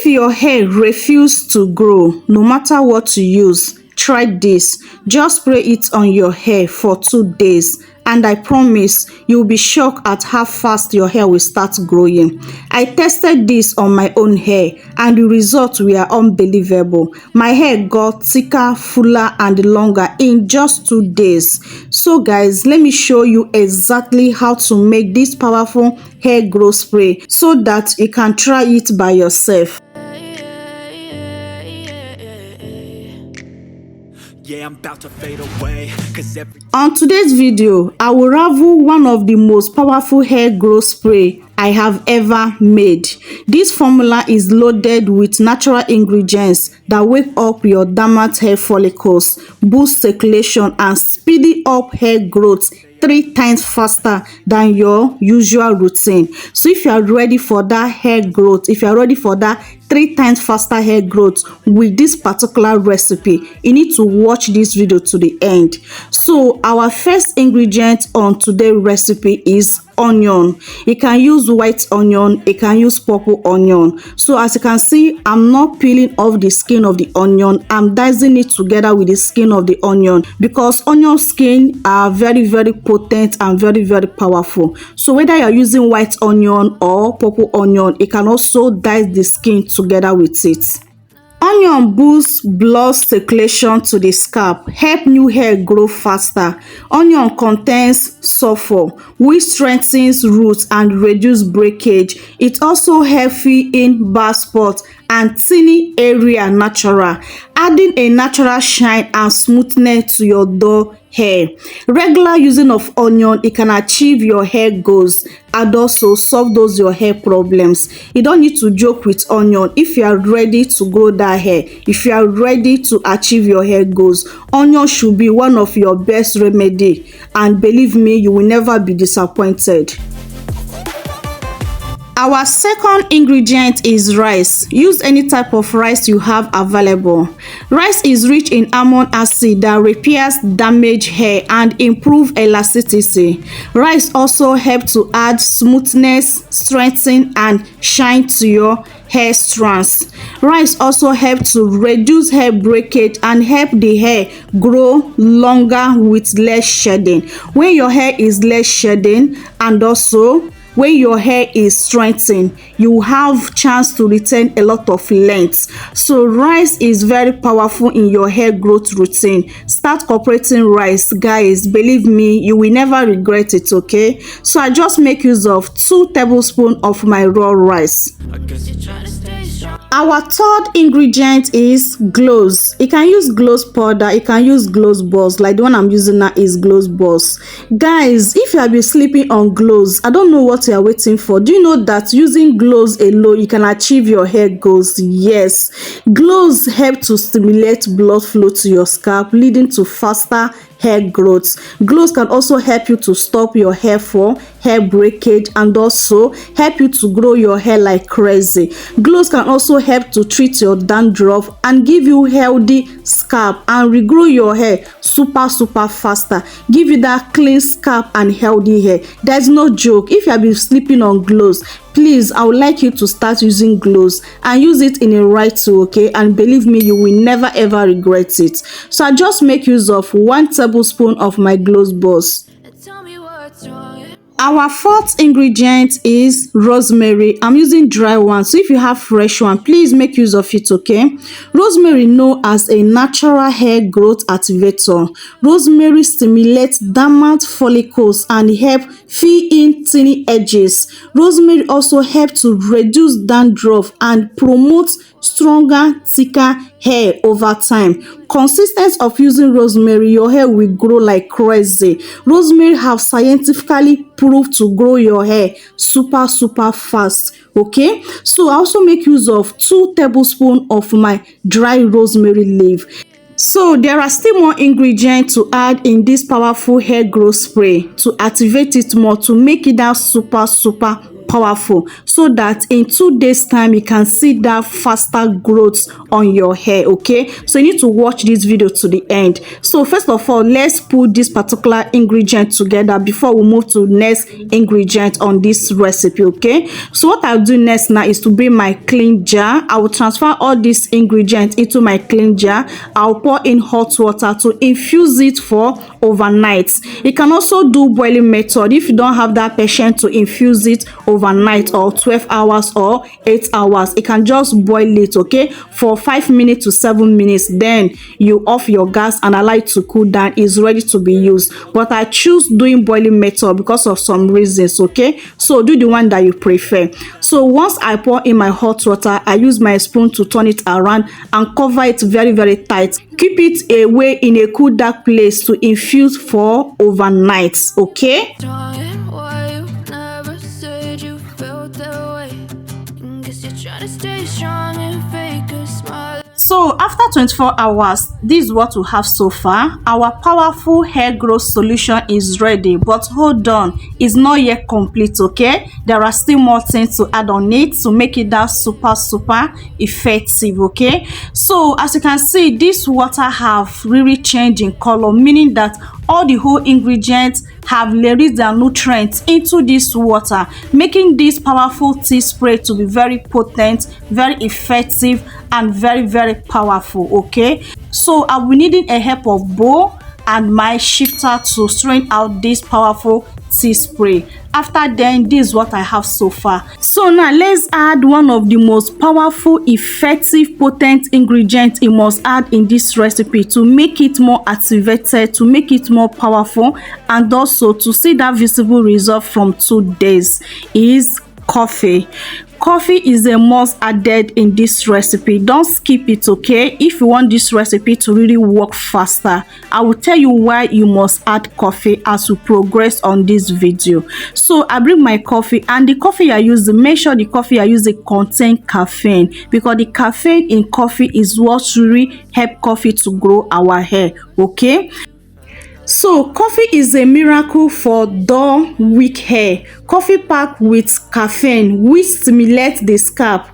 If your hair refuses to grow, no matter what you use, try this. Just spray it on your hair for 2 days, and I promise you'll be shocked at how fast your hair will start growing. I tested this on my own hair and the results were unbelievable. My hair got thicker, fuller and longer in just 2 days. So guys, let me show you exactly how to make this powerful hair growth spray so that you can try it by yourself. Yeah, I'm about to fade away, 'cause On today's video, I will unravel one of the most powerful hair growth spray I have ever made. This formula is loaded with natural ingredients that wake up your dormant hair follicles, boost circulation and speed up hair growth 3 times faster than your usual routine. So if you are ready for that hair growth, if you are ready for that 3 times faster hair growth with this particular recipe, you need to watch this video to the end. So our first ingredient on today's recipe is onion. You can use white onion, you can use purple onion. So as you can see, I'm not peeling off the skin of the onion, I'm dicing it together with the skin of the onion because onion skin are very potent and very powerful. So whether you're using white onion or purple onion, you can also dice the skin together with it. Onion boosts blood circulation to the scalp, help new hair grow faster. Onion contains sulfur, which strengthens roots and reduce breakage. It also helps fill in bald spots and thinning area natural, adding a natural shine and smoothness to your dull hair. Regular using of onion, it can achieve your hair goals and also solve those your hair problems. You don't need to joke with onion if you are ready to grow that hair. If you are ready to achieve your hair goals, onion should be one of your best remedy, and believe me, you will never be disappointed. Our second ingredient is rice. Use any type of rice you have available. Rice is rich in amino acid that repairs damaged hair and improve elasticity. Rice also helps to add smoothness, strengthen and shine to your hair strands. Rice also helps to reduce hair breakage and help the hair grow longer with less shedding. When your hair is less shedding and also when your hair is strengthened, you have chance to retain a lot of length. So rice is very powerful in your hair growth routine. Start incorporating rice, guys. Believe me, you will never regret it. Okay, so I just make use of 2 tablespoons of my raw rice. Our third ingredient is cloves. You can use cloves powder, you can use cloves balls. Like the one I'm using now is cloves balls. Guys, if you have been sleeping on cloves, I don't know what you are waiting for. Do you know that using cloves alone you can achieve your hair goals? Yes, cloves help to stimulate blood flow to your scalp, leading to faster hair growth. Cloves can also help you to stop your hair fall, hair breakage, and also help you to grow your hair like crazy. Cloves can also help to treat your dandruff and give you healthy scalp and regrow your hair super faster, give you that clean scalp and healthy hair. There's no joke. If you have been sleeping on cloves, please, I would like you to start using cloves and use it in a right way, okay? And believe me, you will never ever regret it. So I just make use of 1 tablespoon of my cloves balls. Our fourth ingredient is rosemary. I'm using dry one, so if you have fresh one, please make use of it, okay? Rosemary known as a natural hair growth activator. Rosemary stimulates dormant follicles and help fill in tiny edges. Rosemary also helps to reduce dandruff and promote stronger, thicker hair over time. Consistency of using rosemary, your hair will grow like crazy. Rosemary have scientifically proved to grow your hair super fast. Okay, so I also make use of 2 tablespoons of my dry rosemary leaf. So there are still more ingredients to add in this powerful hair growth spray to activate it more, to make it that super powerful, so that in 2 days time you can see that faster growth on your hair. Okay, so you need to watch this video to the end. So first of all, let's put this particular ingredient together before we move to next ingredient on this recipe. Okay, so what I'll do next now is to bring my clean jar. I will transfer all these ingredients into my clean jar. I'll pour in hot water to infuse it for overnight. You can also do boiling method if you don't have that patience to infuse it overnight, or 12 hours or 8 hours. You can just boil it, okay, for 5 minutes to 7 minutes. Then you off your gas and allow it to cool down. It's ready to be used, but I choose doing boiling method because of some reasons. Okay, so do the one that you prefer. So once I pour in my hot water, I use my spoon to turn it around and cover it very, very tight. Keep it away in a cool, dark place to infuse for overnight. Okay, so after 24 hours, this is what we have so far. Our powerful hair growth solution is ready, but hold on, it's not yet complete. Okay, there are still more things to add on it to make it that super effective. Okay, so as you can see, this water have really changed in color, meaning that all the whole ingredients have released their nutrients into this water, making this powerful tea spray to be very potent, very effective, and very, very powerful. Okay, so I'll be needing a help of bowl and my shifter to strain out this powerful tea spray. After then, this is what I have so far. So now let's add one of the most powerful, effective, potent ingredients you must add in this recipe to make it more activated, to make it more powerful, and also to see that visible result from 2 days is coffee. Coffee is a must added in this recipe. Don't skip it, okay? If you want this recipe to really work faster, I will tell you why you must add coffee as we progress on this video. So I bring my coffee, and the coffee I use, make sure the coffee I use contain caffeine, because the caffeine in coffee is what really help coffee to grow our hair. Okay, so coffee is a miracle for dull, weak hair. Coffee packed with caffeine which stimulates the scalp,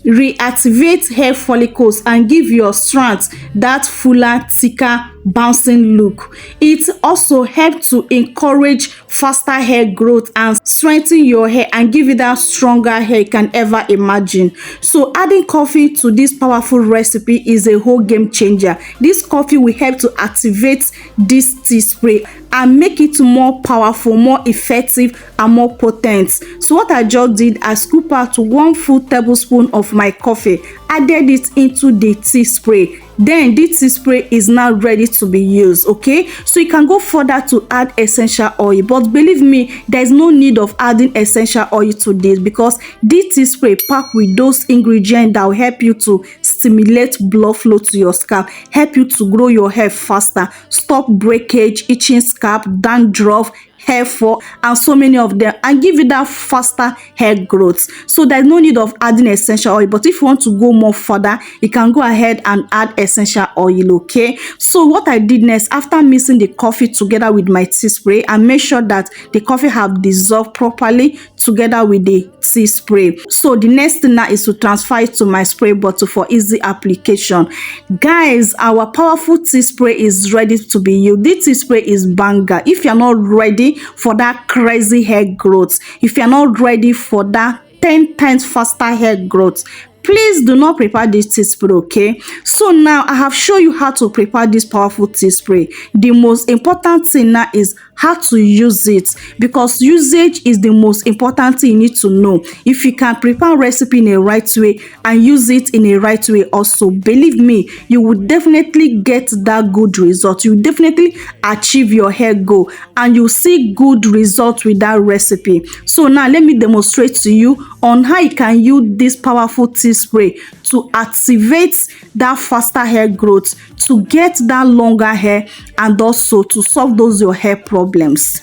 reactivate hair follicles, and give your strands that fuller, thicker, bouncing look. It also helps to encourage faster hair growth and strengthen your hair and give you that stronger hair you can ever imagine. So adding coffee to this powerful recipe is a whole game changer. This coffee will help to activate this tea spray and make it more powerful, more effective, and more potent. So what I just did, I scoop out 1 full tablespoon of my coffee, added it into the tea spray. Then this tea spray is now ready to be used. Okay, so you can go further to add essential oil, but believe me, there is no need of adding essential oil to this, because this tea spray packed with those ingredients that will help you to stimulate blood flow to your scalp, help you to grow your hair faster, stop breakage, itching scalp, dandruff, hair fall, and so many of them, and give you that faster hair growth. So there's no need of adding essential oil, but if you want to go more further, you can go ahead and add essential oil. Okay, so what I did next, after mixing the coffee together with my tea spray, I make sure that the coffee have dissolved properly together with the tea spray. So the next thing now is to transfer it to my spray bottle for easy application. Guys, our powerful tea spray is ready to be used. This tea spray is banger. If you're not ready for that crazy hair growth, if you're not ready for that 10 times faster hair growth, please do not prepare this tea spray. Okay, so now I have shown you how to prepare this powerful tea spray. The most important thing now is how to use it, because usage is the most important thing you need to know. If you can prepare recipe in a right way and use it in a right way also, believe me, you will definitely get that good result. You will definitely achieve your hair goal, and you see good results with that recipe. So now let me demonstrate to you on how you can use this powerful tea spray to activate that faster hair growth, to get that longer hair, and also to solve those your hair problems.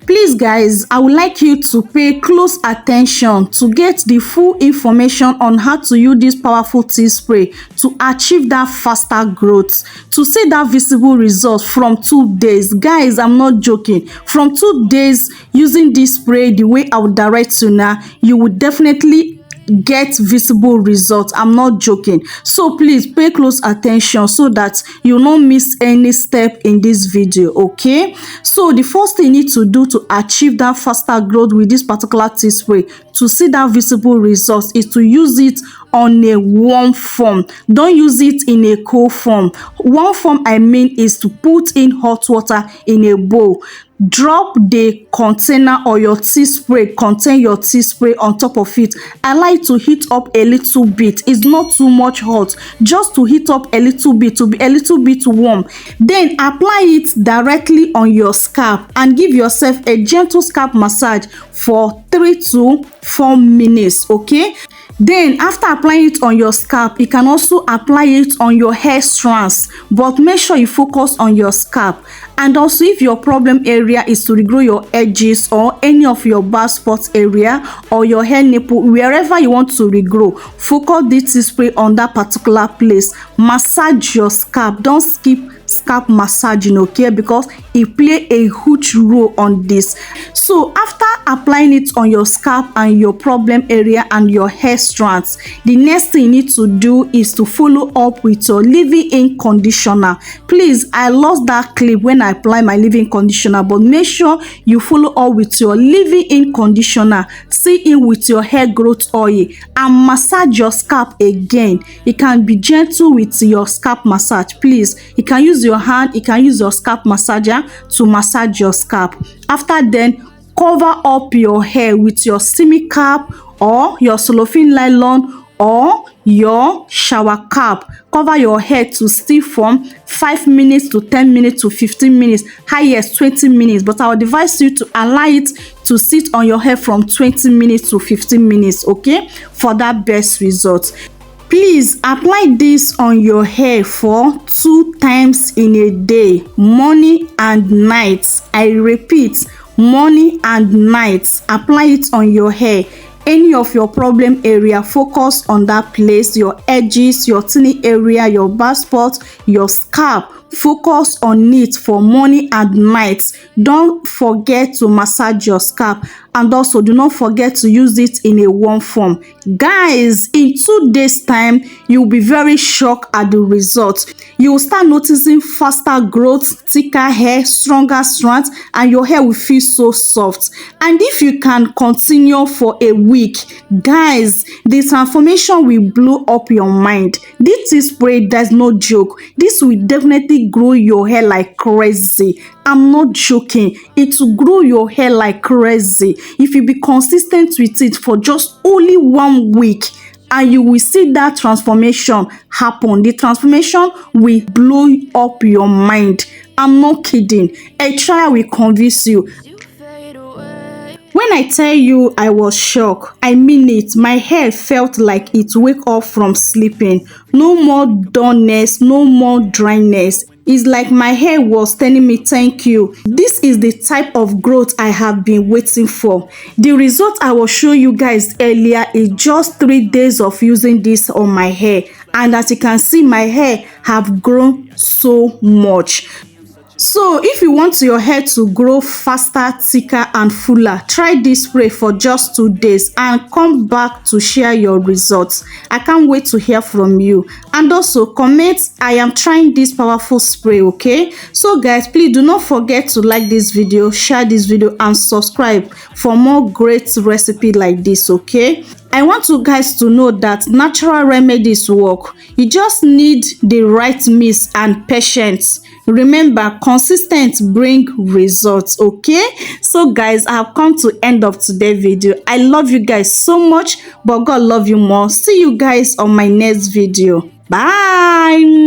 Please guys, I would like you to pay close attention to get the full information on how to use this powerful tea spray to achieve that faster growth, to see that visible result from 2 days. Guys, I'm not joking. From 2 days using this spray the way I would direct you now, you would definitely get visible results. I'm not joking. So please pay close attention so that you not miss any step in this video. Okay, so the first thing you need to do to achieve that faster growth with this particular tea spray, to see that visible results, is to use it on a warm form. Don't use it in a cold form. Warm form I mean is to put in hot water in a bowl. Drop the container or your tea spray, contain your tea spray on top of it. I like to heat up a little bit. It's not too much hot, just to heat up a little bit, to be a little bit warm. Then apply it directly on your scalp and give yourself a gentle scalp massage for 3 to 4 minutes. Okay, then after applying it on your scalp, you can also apply it on your hair strands, but make sure you focus on your scalp. And also, if your problem area is to regrow your edges or any of your bald spot area or your hair nipple, wherever you want to regrow, focus this tea spray on that particular place. Massage your scalp. Don't skip scalp massaging, okay, because it play a huge role on this. So after applying it on your scalp and your problem area and your hair strands, the next thing you need to do is to follow up with your leave-in conditioner. Please, I lost that clip when I apply my leave-in conditioner, but make sure you follow up with your leave-in conditioner, see in with your hair growth oil, and massage your scalp again. You can be gentle with your scalp massage. Please, you can use your hand, you can use your scalp massager to massage your scalp. After then, cover up your hair with your steamy cap or your cellophane nylon or your shower cap. Cover your hair to steam from 5 minutes to 10 minutes to 15 minutes, highest 20 minutes, but I will advise you to allow it to sit on your hair from 20 minutes to 15 minutes, okay, for that best result. Please apply this on your hair for 2 times in a day, morning and night. I repeat, morning and night. Apply it on your hair. Any of your problem area, focus on that place, your edges, your tiny area, your bald spot, your scalp. Focus on it for morning and night. Don't forget to massage your scalp, and also do not forget to use it in a warm form. Guys, in 2 days time, you'll be very shocked at the results. You will start noticing faster growth, thicker hair, stronger strands, and your hair will feel so soft. And if you can continue for a week, guys, the transformation will blow up your mind. This tea spray, there's no joke. This will definitely grow your hair like crazy. I'm not joking. It will grow your hair like crazy if you be consistent with it for just only 1 week, and you will see that transformation happen. The transformation will blow up your mind. I'm not kidding. A trial will convince you. When I tell you I was shocked, I mean it. My hair felt like it wake up from sleeping. No more dullness, no more dryness. It's like my hair was telling me thank you. This is the type of growth I have been waiting for. The result I will show you guys earlier is just 3 days of using this on my hair. And as you can see, my hair have grown so much. So if you want your hair to grow faster, thicker and fuller, try this spray for just 2 days and come back to share your results. I can't wait to hear from you. And also comment, I am trying this powerful spray, okay? So guys, please do not forget to like this video, share this video and subscribe for more great recipe like this, okay? I want you guys to know that natural remedies work. You just need the right mix and patience. Remember, consistent bring results, okay? So guys, I have come to end of today's video. I love you guys so much, but God love you more. See you guys on my next video. Bye.